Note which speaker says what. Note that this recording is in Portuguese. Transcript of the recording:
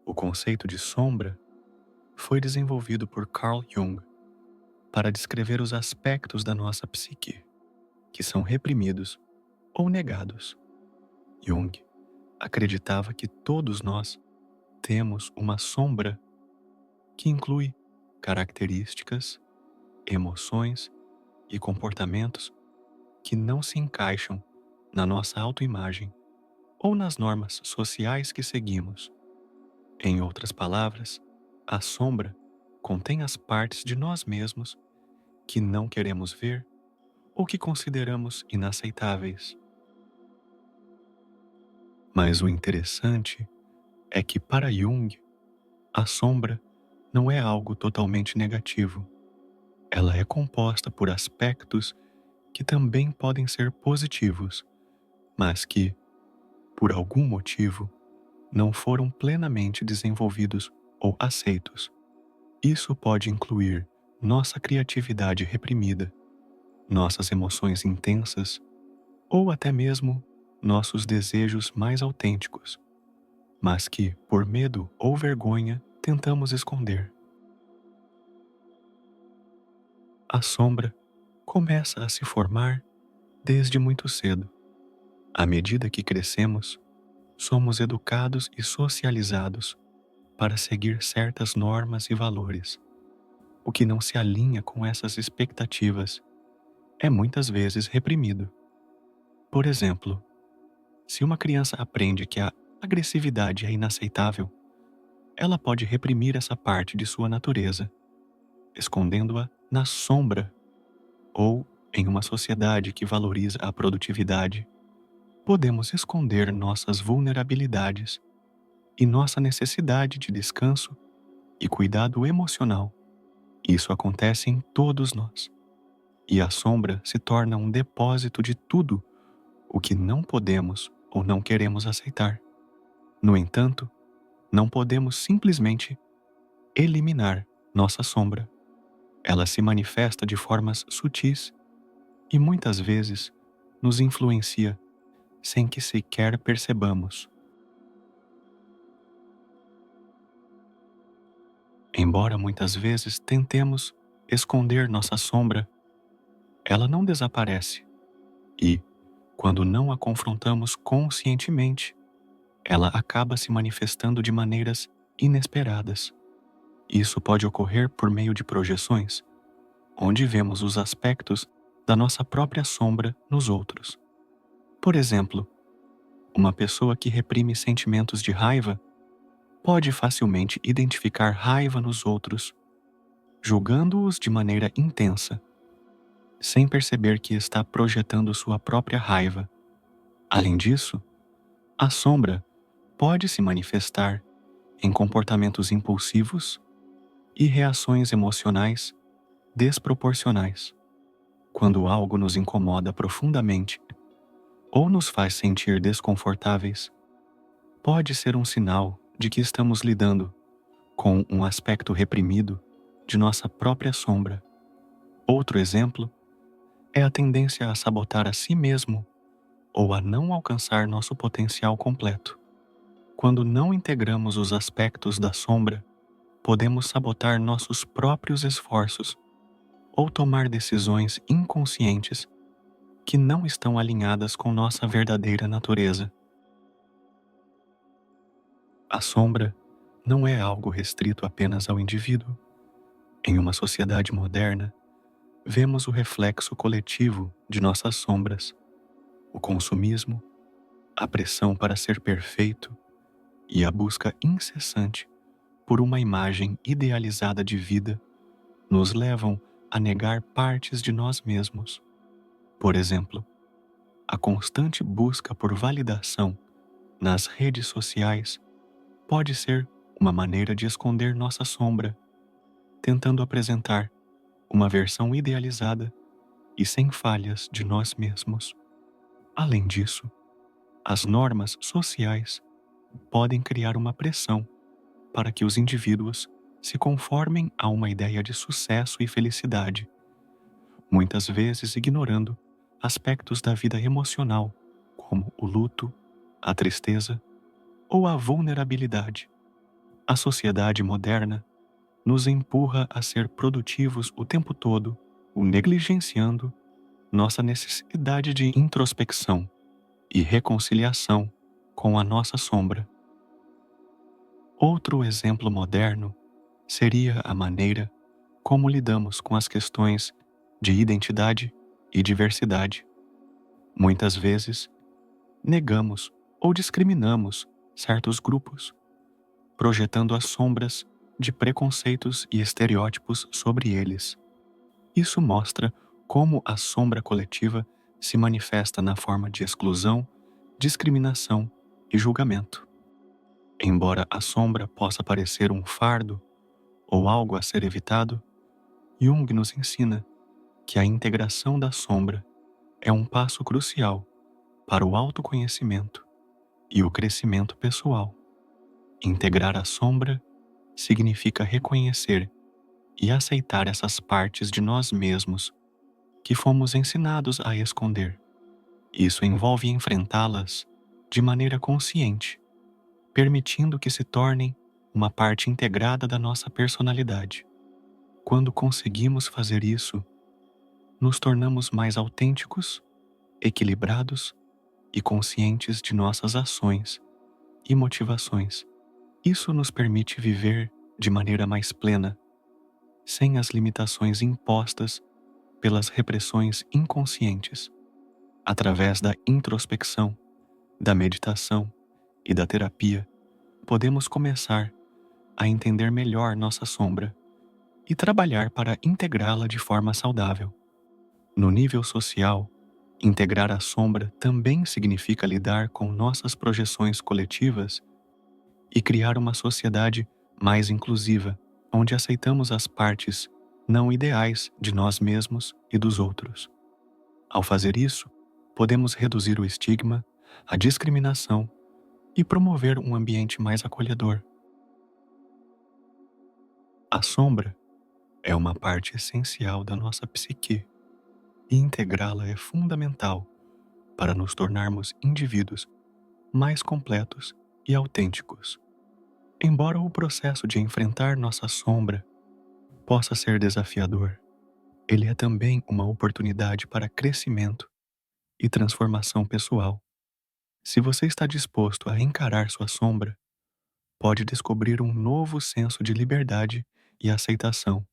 Speaker 1: O conceito de sombra foi desenvolvido por Carl Jung para descrever os aspectos da nossa psique que são reprimidos ou negados. Jung acreditava que todos nós temos uma sombra que inclui características, emoções e comportamentos que não se encaixam na nossa autoimagem ou nas normas sociais que seguimos. Em outras palavras, a sombra contém as partes de nós mesmos que não queremos ver ou que consideramos inaceitáveis. Mas o interessante é que, para Jung, a sombra não é algo totalmente negativo. Ela é composta por aspectos que também podem ser positivos, mas que, por algum motivo, não foram plenamente desenvolvidos ou aceitos. Isso pode incluir nossa criatividade reprimida, nossas emoções intensas ou até mesmo nossos desejos mais autênticos, mas que, por medo ou vergonha, tentamos esconder. A sombra começa a se formar desde muito cedo. À medida que crescemos, somos educados e socializados para seguir certas normas e valores. O que não se alinha com essas expectativas é muitas vezes reprimido. Por exemplo, se uma criança aprende que a agressividade é inaceitável, ela pode reprimir essa parte de sua natureza, escondendo-a na sombra. Ou, em uma sociedade que valoriza a produtividade, podemos esconder nossas vulnerabilidades e nossa necessidade de descanso e cuidado emocional. Isso acontece em todos nós. E a sombra se torna um depósito de tudo o que não podemos ou não queremos aceitar. No entanto, não podemos simplesmente eliminar nossa sombra. Ela se manifesta de formas sutis e muitas vezes nos influencia sem que sequer percebamos. Embora muitas vezes tentemos esconder nossa sombra, ela não desaparece e, quando não a confrontamos conscientemente, ela acaba se manifestando de maneiras inesperadas. Isso pode ocorrer por meio de projeções, onde vemos os aspectos da nossa própria sombra nos outros. Por exemplo, uma pessoa que reprime sentimentos de raiva pode facilmente identificar raiva nos outros, julgando-os de maneira intensa, sem perceber que está projetando sua própria raiva. Além disso, a sombra pode se manifestar em comportamentos impulsivos e reações emocionais desproporcionais. Quando algo nos incomoda profundamente ou nos faz sentir desconfortáveis, pode ser um sinal de que estamos lidando com um aspecto reprimido de nossa própria sombra. Outro exemplo é a tendência a sabotar a si mesmo ou a não alcançar nosso potencial completo. Quando não integramos os aspectos da sombra, podemos sabotar nossos próprios esforços ou tomar decisões inconscientes que não estão alinhadas com nossa verdadeira natureza. A sombra não é algo restrito apenas ao indivíduo. Em uma sociedade moderna, vemos o reflexo coletivo de nossas sombras, o consumismo, a pressão para ser perfeito e a busca incessante por uma imagem idealizada de vida nos levam a negar partes de nós mesmos. Por exemplo, a constante busca por validação nas redes sociais pode ser uma maneira de esconder nossa sombra, tentando apresentar uma versão idealizada e sem falhas de nós mesmos. Além disso, as normas sociais podem criar uma pressão para que os indivíduos se conformem a uma ideia de sucesso e felicidade, muitas vezes ignorando aspectos da vida emocional, como o luto, a tristeza ou a vulnerabilidade. A sociedade moderna nos empurra a ser produtivos o tempo todo, o negligenciando nossa necessidade de introspecção e reconciliação com a nossa sombra. Outro exemplo moderno seria a maneira como lidamos com as questões de identidade e diversidade. Muitas vezes, negamos ou discriminamos certos grupos, projetando as sombras de preconceitos e estereótipos sobre eles. Isso mostra como a sombra coletiva se manifesta na forma de exclusão, discriminação e julgamento. Embora a sombra possa parecer um fardo ou algo a ser evitado, Jung nos ensina que a integração da sombra é um passo crucial para o autoconhecimento e o crescimento pessoal. Integrar a sombra significa reconhecer e aceitar essas partes de nós mesmos que fomos ensinados a esconder. Isso envolve enfrentá-las de maneira consciente, permitindo que se tornem uma parte integrada da nossa personalidade. Quando conseguimos fazer isso, nos tornamos mais autênticos, equilibrados e conscientes de nossas ações e motivações. Isso nos permite viver de maneira mais plena, sem as limitações impostas pelas repressões inconscientes. Através da introspecção, da meditação e da terapia, podemos começar a entender melhor nossa sombra e trabalhar para integrá-la de forma saudável. No nível social, integrar a sombra também significa lidar com nossas projeções coletivas e criar uma sociedade mais inclusiva, onde aceitamos as partes não ideais de nós mesmos e dos outros. Ao fazer isso, podemos reduzir o estigma, a discriminação e promover um ambiente mais acolhedor. A sombra é uma parte essencial da nossa psique e integrá-la é fundamental para nos tornarmos indivíduos mais completos e autênticos. Embora o processo de enfrentar nossa sombra possa ser desafiador, ele é também uma oportunidade para crescimento e transformação pessoal. Se você está disposto a encarar sua sombra, pode descobrir um novo senso de liberdade e aceitação.